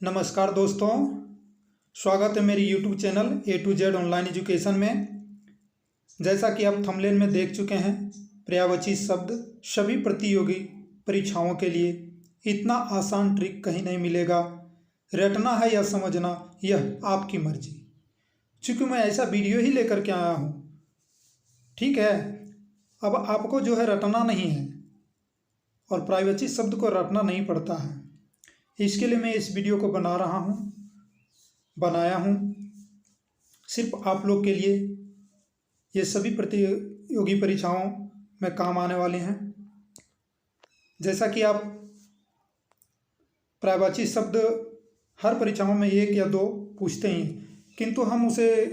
नमस्कार दोस्तों, स्वागत है मेरी YouTube channel A to Z online education में। जैसा कि आप थंबनेल में देख चुके हैं, पर्यायवाची शब्द सभी प्रतियोगी परीक्षाओं के लिए इतना आसान ट्रिक कहीं नहीं मिलेगा। रटना है या समझना, यह आपकी मर्जी। चूँकि मैं ऐसा वीडियो ही लेकर के आया हूँ, ठीक है। अब आपको जो है रटना नहीं है और पर्यायवाची शब्द को रटना नहीं पड़ता है। इसके लिए मैं इस वीडियो को बनाया हूँ सिर्फ आप लोग के लिए। ये सभी प्रतियोगी परीक्षाओं में काम आने वाले हैं। जैसा कि आप पर्यायवाची शब्द हर परीक्षाओं में एक या दो पूछते ही, किंतु हम उसे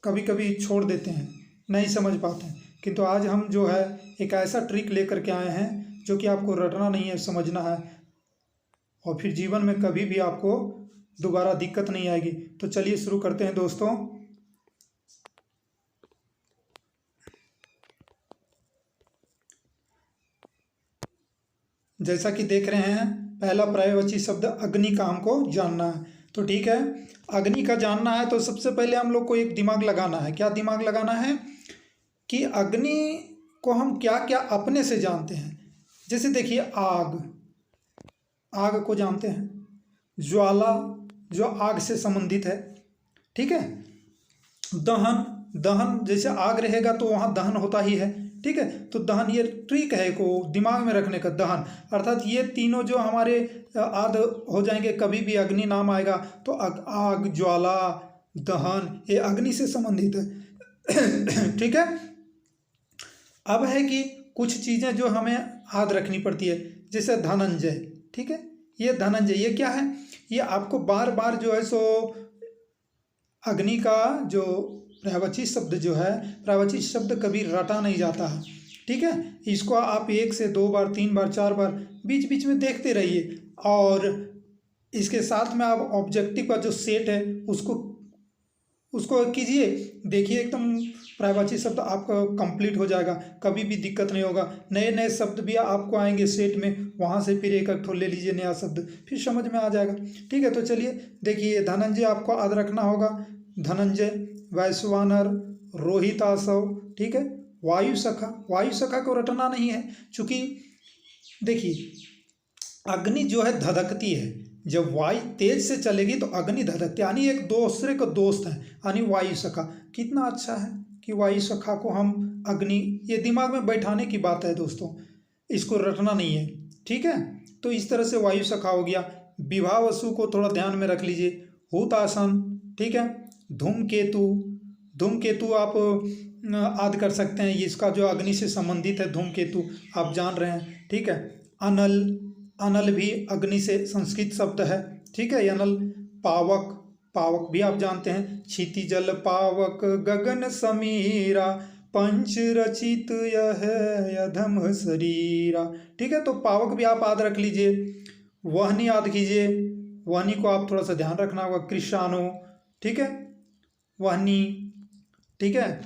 कभी कभी छोड़ देते हैं, नहीं समझ पाते हैं। किंतु आज हम जो है एक ऐसा ट्रिक लेकर के आए हैं जो कि आपको रटना नहीं है, समझना है, और फिर जीवन में कभी भी आपको दोबारा दिक्कत नहीं आएगी। तो चलिए शुरू करते हैं दोस्तों। जैसा कि देख रहे हैं, पहला पर्यायवाची शब्द अग्नि का हमको जानना है। तो ठीक है, अग्नि का जानना है तो सबसे पहले हम लोग को एक दिमाग लगाना है। क्या दिमाग लगाना है कि अग्नि को हम क्या क्या अपने से जानते हैं। जैसे देखिए, आग को जानते हैं, ज्वाला जो आग से संबंधित है, ठीक है। दहन जैसे आग रहेगा तो वहाँ दहन होता ही है, ठीक है। तो दहन ये ट्रिक है को दिमाग में रखने का। दहन अर्थात ये तीनों जो हमारे आद हो जाएंगे, कभी भी अग्नि नाम आएगा तो आग, ज्वाला, दहन, ये अग्नि से संबंधित है, ठीक है। अब है कि कुछ चीज़ें जो हमें याद रखनी पड़ती है, जैसे धनंजय, ठीक है। ये धनंजय, ये क्या है? ये आपको बार बार जो है सो अग्नि का जो पर्यायवाची शब्द जो है, पर्यायवाची शब्द कभी रटा नहीं जाता है, ठीक है। इसको आप 1 से 2 बार, 3 बार, 4 बार बीच बीच में देखते रहिए। और इसके साथ में आप ऑब्जेक्टिव का जो सेट है उसको कीजिए। देखिए, एकदम पर्यायवाची शब्द आपका कंप्लीट हो जाएगा, कभी भी दिक्कत नहीं होगा। नए नए शब्द भी आपको आएंगे सेट में, वहाँ से फिर एक ठो ले लीजिए नया शब्द, फिर समझ में आ जाएगा, ठीक है। तो चलिए देखिए, धनंजय आपको याद रखना होगा। धनंजय, वैश्वानर, रोहितासव, ठीक है। वायुसखा को रटना नहीं है, चूँकि देखिए अग्नि जो है धधकती है। जब वायु तेज से चलेगी तो अग्नि धधकती है, यानी एक दूसरे को दोस्त है, यानी वायुसखा। कितना अच्छा है कि वायुसखा को हम अग्नि, ये दिमाग में बैठाने की बात है दोस्तों, इसको रटना नहीं है, ठीक है। तो इस तरह से वायुसखा हो गया। विभावसु को थोड़ा ध्यान में रख लीजिए। हुतासन, ठीक है। धूमकेतु आप याद कर सकते हैं, इसका जो अग्नि से संबंधित है, धूमकेतु आप जान रहे हैं, ठीक है। अनल भी अग्नि से संस्कृत शब्द है, ठीक है। अनल, पावक भी आप जानते हैं। क्षितिजल पावक गगन समीरा, पंच रचित यह अधम शरीरा, ठीक है। तो पावक भी आप याद रख लीजिए। वहनी याद कीजिए, वहनी को आप थोड़ा सा ध्यान रखना होगा। कृषाणु, ठीक है। वहनी, ठीक है।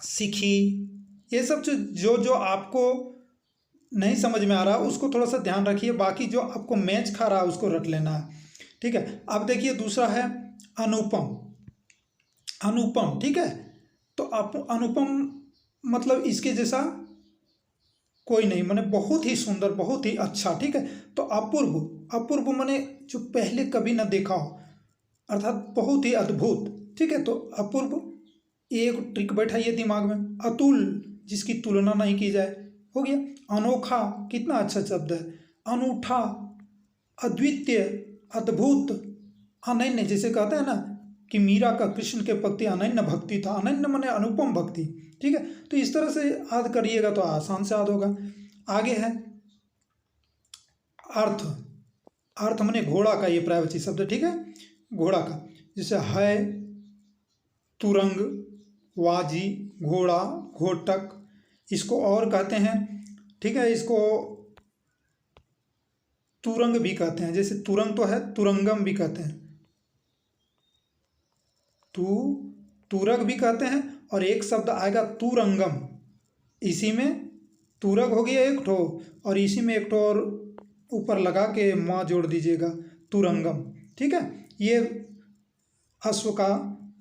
सिखी, ये सब जो आपको नहीं समझ में आ रहा उसको थोड़ा सा ध्यान रखिए। बाकी जो आपको मैच खा रहा है उसको रट लेना है, ठीक है। अब देखिए, दूसरा है अनुपम, ठीक है। तो आप अनुपम मतलब इसके जैसा कोई नहीं, माने बहुत ही सुंदर, बहुत ही अच्छा, ठीक है। तो अपूर्व माने जो पहले कभी ना देखा हो, अर्थात बहुत ही अद्भुत, ठीक है। तो अपूर्व, एक ट्रिक बैठाइए दिमाग में। अतुल, जिसकी तुलना नहीं की जाए, हो गया। अनोखा, कितना अच्छा शब्द है। अनूठा, अद्वितीय, अद्भुत, अनन्य, जैसे कहते हैं ना कि मीरा का कृष्ण के प्रति अनन्य भक्ति था। अनन्य माने अनुपम भक्ति, ठीक है। तो इस तरह से याद करिएगा तो आसान से याद होगा। आगे है अर्थ माने घोड़ा का, ये पर्यायवाची शब्द, ठीक है, घोड़ा का। जैसे है तुरंग, वाजी, घोड़ा, घोटक, इसको और कहते हैं, ठीक है। इसको तुरंग भी कहते हैं। जैसे तुरंग तो है, तुरंगम भी कहते हैं, तुरग भी कहते हैं। और एक शब्द आएगा तुरंगम, इसी में तुरग हो गया एक ठो, और इसी में एक ठो और ऊपर लगा के माँ जोड़ दीजिएगा, तुरंगम, ठीक है, ये अश्व का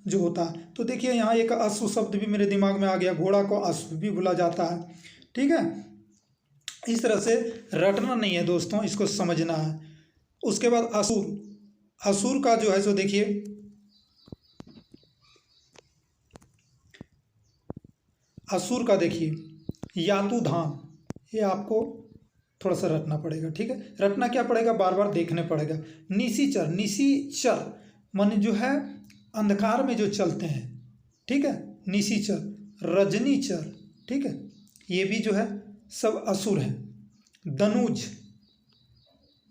जो होता है। तो देखिए यहाँ एक अश्व शब्द भी मेरे दिमाग में आ गया, घोड़ा को अश्व भी बोला जाता है। ठीक है, इस तरह से रटना नहीं है दोस्तों, इसको समझना है। उसके बाद असुर, असुर का जो है सो देखिए, असुर का देखिए यातुधान, ये आपको थोड़ा सा रटना पड़ेगा। ठीक है, रटना क्या पड़ेगा, बार बार देखने पड़ेगा। निशिचर, निशिचर मन जो है अंधकार में जो चलते हैं। ठीक है, निशिचर, रजनीचर, ठीक है, ये भी जो है सब असुर हैं। धनुज,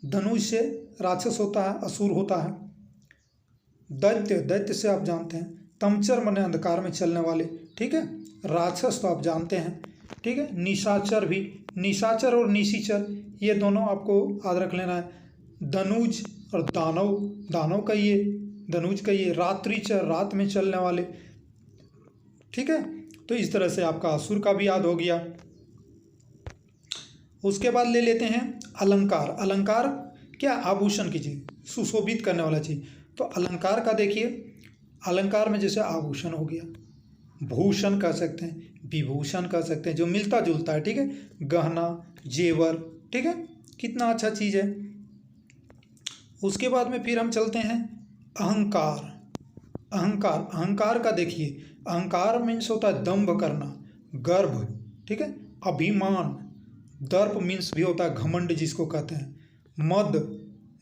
धनुज से राक्षस होता है, असुर होता है। दैत्य, दैत्य से आप जानते हैं। तमचर माने अंधकार में चलने वाले। ठीक है, राक्षस तो आप जानते हैं। ठीक है, निशाचर भी, निशाचर और निशिचर ये दोनों आपको याद रख लेना है। धनुज और दानव, दानव का ये, धनुज का ये। रात्रिचर, रात में चलने वाले। ठीक है, तो इस तरह से आपका असुर का भी याद हो गया। उसके बाद ले लेते हैं अलंकार। अलंकार क्या, आभूषण की चीज, सुशोभित करने वाला चीज। तो अलंकार का देखिए, अलंकार में जैसे आभूषण हो गया, भूषण कह सकते हैं, विभूषण कह सकते हैं, जो मिलता जुलता है। ठीक है, गहना, जेवर। ठीक है, कितना अच्छा चीज है। उसके बाद में फिर हम चलते हैं अहंकार। अहंकार, अहंकार का देखिए, अहंकार मीन्स होता है दंभ करना, गर्व। ठीक है, अभिमान। दर्प मीन्स भी होता है घमंड, जिसको कहते हैं। मद,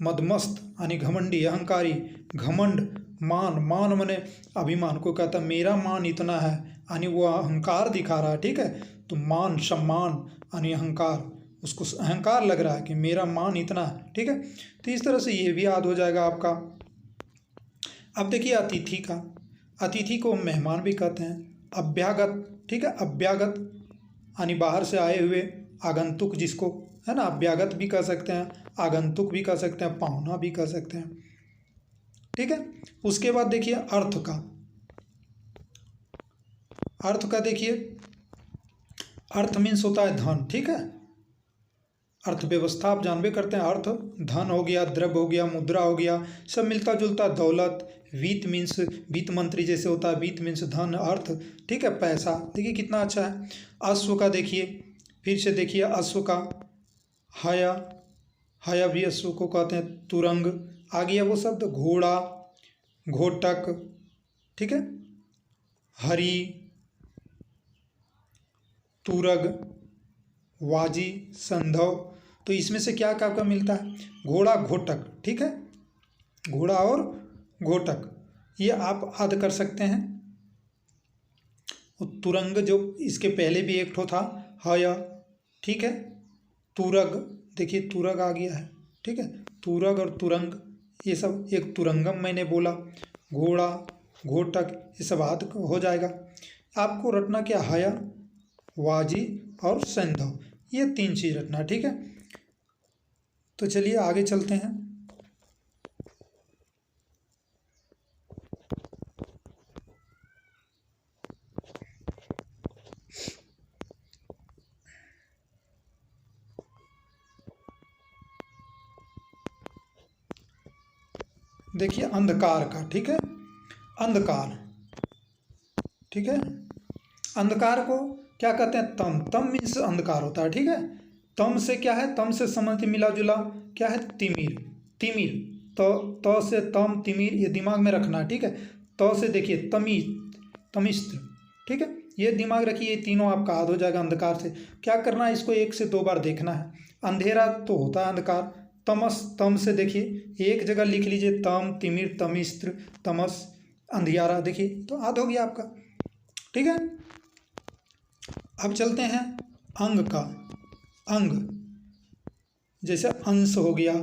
मदमस्त यानी घमंडी, अहंकारी। घमंड, मान, मान माने अभिमान, को कहता है मेरा मान इतना है, यानी वो अहंकार दिखा रहा है। ठीक है, तो मान, सम्मान यानी अहंकार, उसको अहंकार लग रहा है कि मेरा मान इतना है। ठीक है, तो इस तरह से ये भी याद हो जाएगा आपका। अब देखिए अतिथि का, अतिथि को मेहमान भी कहते हैं। अभ्यागत, ठीक है, अभ्यागत यानी बाहर से आए हुए, आगंतुक जिसको है ना, अभ्यागत भी कह सकते हैं, आगंतुक भी कह सकते हैं, पाहुना भी कह सकते हैं। ठीक है, उसके बाद देखिए अर्थ का। अर्थ का देखिए, अर्थ मीन्स होता है धन। ठीक है, अर्थव्यवस्था आप जानबे करते हैं। अर्थ धन हो गया, द्रव्य हो गया, मुद्रा हो गया, सब मिलता जुलता। दौलत, वित्त मीन्स वित्त मंत्री जैसे होता है, वित्त मीन्स धन, अर्थ। ठीक है, पैसा। देखिए कितना अच्छा है। अश्व का देखिए, फिर से देखिए अश्व का हया, हया भी अश्व को कहते हैं। तुरंग आ गया वो शब्द, घोड़ा, घोटक। ठीक है, हरी, तुरग, वाजी, संधव। तो इसमें से क्या क्या मिलता है, घोड़ा, घोटक। ठीक है, घोड़ा और घोटक ये आप याद कर सकते हैं। तुरंग जो इसके पहले भी एक ठो था, हया। ठीक है, तुरग, देखिए तुरग आ गया है। ठीक है, तुरग और तुरंग ये सब एक तुरंगम मैंने बोला। घोड़ा, घोटक ये सब याद हो जाएगा। आपको रटना क्या, हया, वाजी और संधव, ये तीन चीज रटना। ठीक है, तो चलिए आगे चलते हैं। देखिए अंधकार का। ठीक है, अंधकार। ठीक है, अंधकार को क्या कहते हैं, तम। तम मीन्स अंधकार होता है। ठीक है, तम से क्या है, तम से संबंध मिला जुला क्या है, तिमिर। तिमिर, त से तम, तिमिर, ये दिमाग में रखना है। ठीक है, त से देखिए तमीज, तमिस्त्र। ठीक है, ये दिमाग रखिए, ये तीनों आपका याद हो जाएगा। अंधकार से क्या करना है, इसको 1 से 2 बार देखना है। अंधेरा तो होता है अंधकार। तमस, तम से देखिए एक जगह लिख लीजिए, तम, तिमिर, तमिस्त्र, तमस, अंधियारा। देखिए तो याद हो गया आपका। ठीक है, अब चलते हैं अंग का। अंग जैसे अंश हो गया,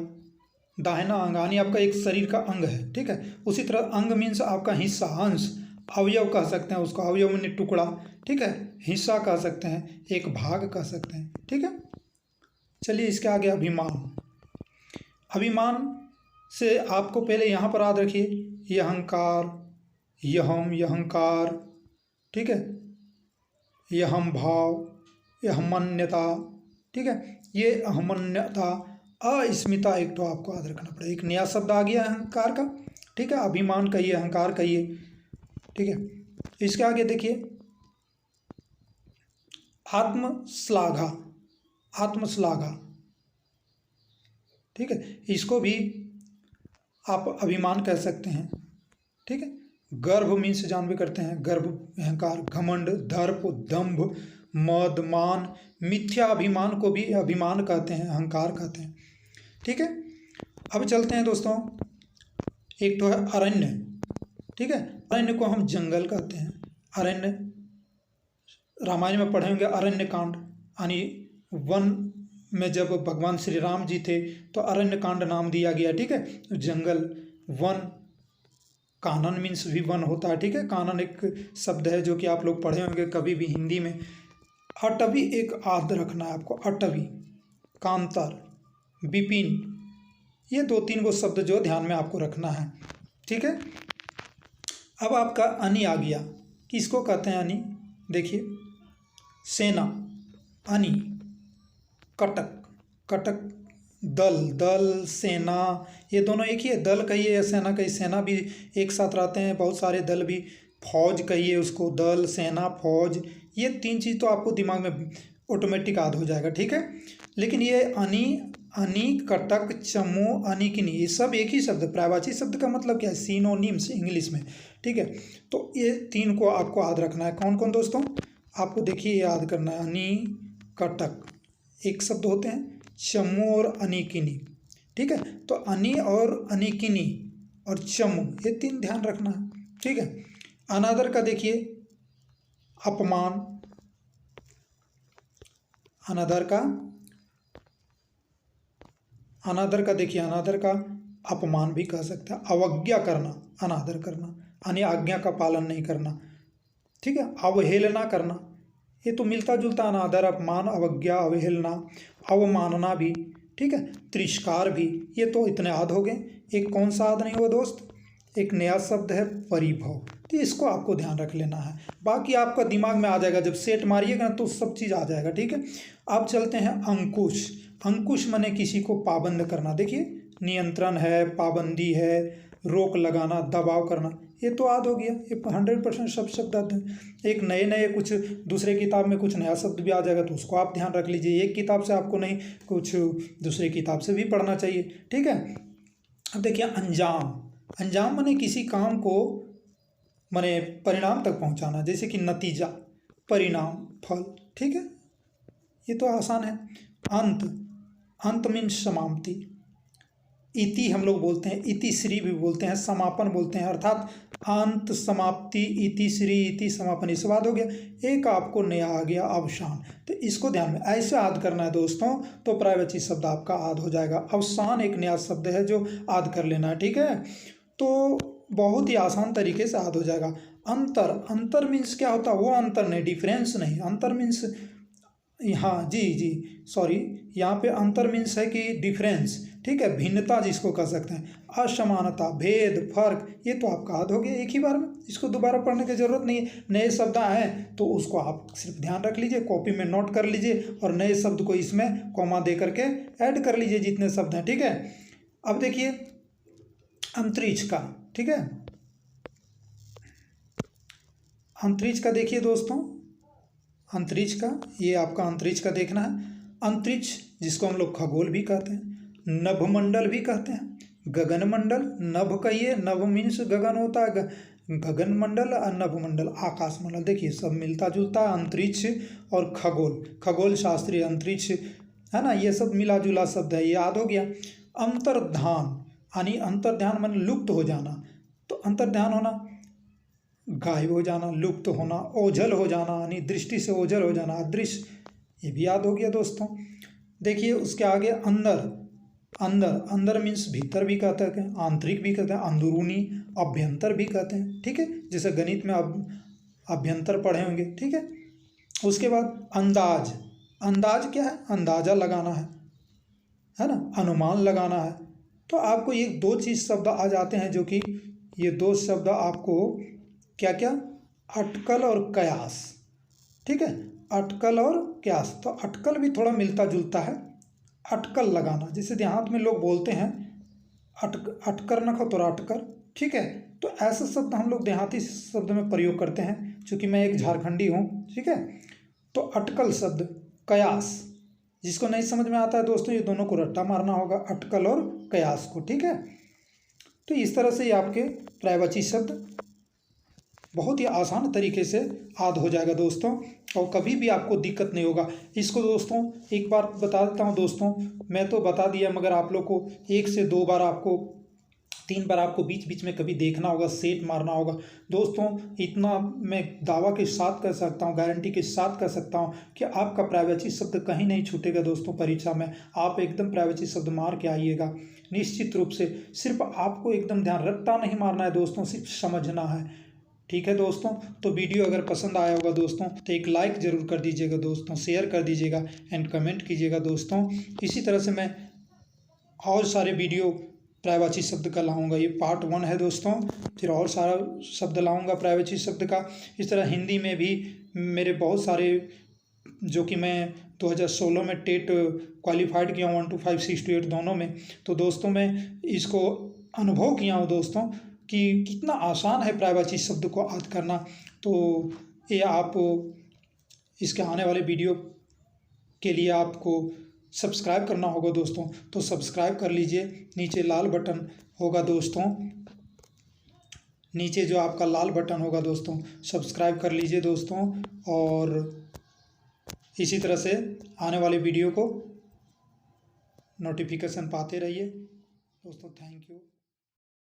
दाहिना अंग यानी आपका एक शरीर का अंग है। ठीक है, उसी तरह अंग मीन्स आपका हिस्सा, अंश, अवयव कह सकते हैं उसको। अवयव माने टुकड़ा। ठीक है, हिस्सा कह सकते हैं, एक भाग कह सकते हैं। ठीक है, चलिए इसके आगे अभिमान। अभिमान से आपको पहले यहाँ पर याद रखिए, यह अहंकार, यहम, यहंकार। ठीक है, यहम भाव, यह मान्यता। ठीक है, ये अहमन्यता, अस्मिता एक तो आपको याद रखना पड़ेगा। एक नया शब्द आ गया अहंकार का, ठीक है, अभिमान कहिए, अहंकार कहिए, ठीक है। इसके आगे देखिए आत्मश्लाघा, आत्मश्लाघा, ठीक है, इसको भी आप अभिमान कह सकते हैं, ठीक है। गर्व मीन्स जान भी करते हैं, गर्व, अहंकार, घमंड, दर्प, दंभ, मद, मान, मिथ्या अभिमान को भी अभिमान कहते हैं, अहंकार कहते हैं, ठीक है। अब चलते हैं दोस्तों, एक तो है अरण्य, ठीक है, अरण्य को हम जंगल कहते हैं। अरण्य, रामायण में पढ़े होंगे अरण्य कांड, यानी वन में जब भगवान श्री राम जी थे तो अरण्य कांड नाम दिया गया, ठीक है। जंगल, वन, कानन मीन्स भी वन होता है, ठीक है। कानन एक शब्द है जो कि आप लोग पढ़े होंगे कभी भी हिंदी में। अटवी एक याद रखना है आपको, अटवी, कांतर, विपिन, ये 2-3 गो शब्द जो ध्यान में आपको रखना है, ठीक है। अब आपका अनि आ गया, किसको कहते हैं अनि? देखिए सेना, अनि, कटक, कटक, दल, दल, सेना, ये दोनों एक ही है। दल कहिए या सेना कहिए, सेना भी एक साथ रहते हैं, बहुत सारे दल भी, फौज कहिए उसको, दल, सेना, फौज, ये 3 चीज़ तो आपको दिमाग में ऑटोमेटिक याद हो जाएगा, ठीक है। लेकिन ये अनि, अनि, कटक, चमू, अनिकिनी, ये सब एक ही शब्द, पर्यायवाची शब्द का मतलब क्या है? सिनोनिम्स इंग्लिश में, ठीक है। तो ये 3 को आपको याद रखना है। कौन कौन दोस्तों? आपको देखिए याद करना है, अनि, कटक एक शब्द होते हैं, चमू और अनिकिनी, ठीक है। तो अनि और अनिकिनी और चमू, ये 3 ध्यान रखना है, ठीक है। अनादर का देखिए अपमान, अनादर का, अनादर का देखिए, अनादर का अपमान भी कह सकते हैं। अवज्ञा करना, अनादर करना, यानी आज्ञा का पालन नहीं करना, ठीक है। अवहेलना करना, ये तो मिलता जुलता, अनादर, अपमान, अवज्ञा, अवहेलना, अवमानना भी, ठीक है। तिरस्कार भी, ये तो इतने याद हो गए। एक कौन सा याद नहीं हुआ दोस्त? एक नया शब्द है परिभव, तो इसको आपको ध्यान रख लेना है। बाकी आपका दिमाग में आ जाएगा, जब सेट मारिएगा ना तो सब चीज़ आ जाएगा, ठीक है। अब चलते हैं अंकुश। अंकुश माने किसी को पाबंद करना, देखिए नियंत्रण है, पाबंदी है, रोक लगाना, दबाव करना, ये तो याद हो गया। ये 100% सब शब्द आते हैं। एक नए नए कुछ दूसरे किताब में कुछ नया शब्द भी आ जाएगा तो उसको आप ध्यान रख लीजिए। एक किताब से आपको नहीं, कुछ दूसरे किताब से भी पढ़ना चाहिए, ठीक है। अब देखिए अंजाम, अंजाम माने किसी काम को माने परिणाम तक पहुंचाना, जैसे कि नतीजा, परिणाम, फल, ठीक है, ये तो आसान है। अंत, अंत मीन्स समाप्ति। इति हम लोग बोलते हैं, इतिश्री भी बोलते हैं, समापन बोलते हैं, अर्थात अंत, समाप्ति, इतिश्री, इति, समापन, इस बात हो गया। एक आपको नया आ गया अवसान, तो इसको ध्यान में ऐसे याद करना है दोस्तों, तो पर्यायवाची शब्द आपका याद हो जाएगा। अवसान एक नया शब्द है जो याद कर लेना है, ठीक है। तो बहुत ही आसान तरीके से याद हो जाएगा। अंतर, अंतर मीन्स क्या होता है? वो अंतर नहीं, डिफरेंस नहीं, अंतर मीन्स, हाँ जी जी सॉरी, यहाँ पे अंतर मीन्स है कि डिफरेंस, ठीक है, भिन्नता जिसको कह सकते हैं। असमानता, भेद, फर्क, ये तो आपका याद हो गया एक ही बार में, इसको दोबारा पढ़ने की जरूरत नहीं है। नए शब्द आए तो उसको आप सिर्फ ध्यान रख लीजिए, कॉपी में नोट कर लीजिए और नए शब्द को इसमें कॉमा दे करके ऐड कर लीजिए जितने शब्द हैं, ठीक है। अब देखिए अंतरिक्ष का, ठीक है, अंतरिक्ष का देखिए दोस्तों, अंतरिक्ष का, ये आपका अंतरिक्ष का देखना है। अंतरिक्ष जिसको हम लोग खगोल भी कहते हैं, नभमंडल भी कहते हैं, गगनमंडल, नभ कहिए, नभ मीन्स गगन होता है, गगन मंडल और नभमंडल आकाश मंडल, देखिए सब मिलता जुलता है। अंतरिक्ष और खगोल, खगोल शास्त्री, अंतरिक्ष है ना, ये सब मिला जुला शब्द है, ये याद हो गया। अंतर्ध्यान, यानी अंतर्ध्यान माने लुप्त हो जाना, तो अंतर्ध्यान होना गायब हो जाना, लुप्त होना। ओझल हो जाना, यानी दृष्टि से ओझल हो जाना, अदृश्य, ये भी याद हो गया दोस्तों। देखिए उसके आगे अंदर, अंदर, अंदर मीन्स भीतर भी कहते हैं, आंतरिक भी कहते हैं, अंदरूनी, अभ्यंतर भी कहते हैं, ठीक है, जैसे गणित में आप अभ्यंतर पढ़े होंगे, ठीक है। उसके बाद अंदाज, अंदाज क्या है? अंदाजा लगाना है ना, अनुमान लगाना है। तो आपको ये 2 चीज़ शब्द आ जाते हैं, जो कि ये 2 शब्द आपको क्या क्या, अटकल और कयास, ठीक है, अटकल और कयास। तो अटकल भी थोड़ा मिलता जुलता है, अटकल लगाना, जैसे देहात में लोग बोलते हैं अटकर न खो तो अटकर, ठीक है। तो ऐसा शब्द हम लोग देहाती शब्द में प्रयोग करते हैं, चूँकि मैं एक झारखंडी हूँ, ठीक है। तो अटकल शब्द, कयास, जिसको नहीं समझ में आता है दोस्तों, ये दोनों को रट्टा मारना होगा, अटकल और कयास को, ठीक है। तो इस तरह से ये आपके पर्यायवाची शब्द बहुत ही आसान तरीके से याद हो जाएगा दोस्तों, और कभी भी आपको दिक्कत नहीं होगा। इसको दोस्तों एक बार बता देता हूँ दोस्तों, मैं तो बता दिया, मगर आप लोग को 1 से 2 बार, आपको 3 बार आपको बीच बीच में कभी देखना होगा, सेट मारना होगा दोस्तों। इतना मैं दावा के साथ कर सकता हूँ, गारंटी के साथ कर सकता हूँ कि आपका पर्यायवाची शब्द कहीं नहीं छूटेगा दोस्तों। परीक्षा में आप एकदम पर्यायवाची शब्द मार के आइएगा निश्चित रूप से। सिर्फ आपको एकदम ध्यान रट्टा नहीं मारना है दोस्तों, सिर्फ समझना है, ठीक है दोस्तों। तो वीडियो अगर पसंद आया होगा दोस्तों तो एक लाइक ज़रूर कर दीजिएगा दोस्तों, शेयर कर दीजिएगा एंड कमेंट कीजिएगा दोस्तों। इसी तरह से मैं और सारे वीडियो पर्यायवाची शब्द का लाऊंगा, ये पार्ट 1 है दोस्तों, फिर और सारा शब्द लाऊंगा पर्यायवाची शब्द का। इस तरह हिंदी में भी मेरे बहुत सारे, जो कि मैं 2016 में टेट क्वालिफाइड किया हूँ, 1 to 5 6 to 8 दोनों में। तो दोस्तों मैं इसको अनुभव किया हूँ दोस्तों कि कितना आसान है पर्यायवाची शब्द को याद करना। तो ये आप इसके आने वाले वीडियो के लिए आपको सब्सक्राइब करना होगा दोस्तों, तो सब्सक्राइब कर लीजिए। नीचे लाल बटन होगा दोस्तों, नीचे जो आपका लाल बटन होगा दोस्तों, सब्सक्राइब कर लीजिए दोस्तों। और इसी तरह से आने वाले वीडियो को नोटिफिकेशन पाते रहिए दोस्तों। Thank you.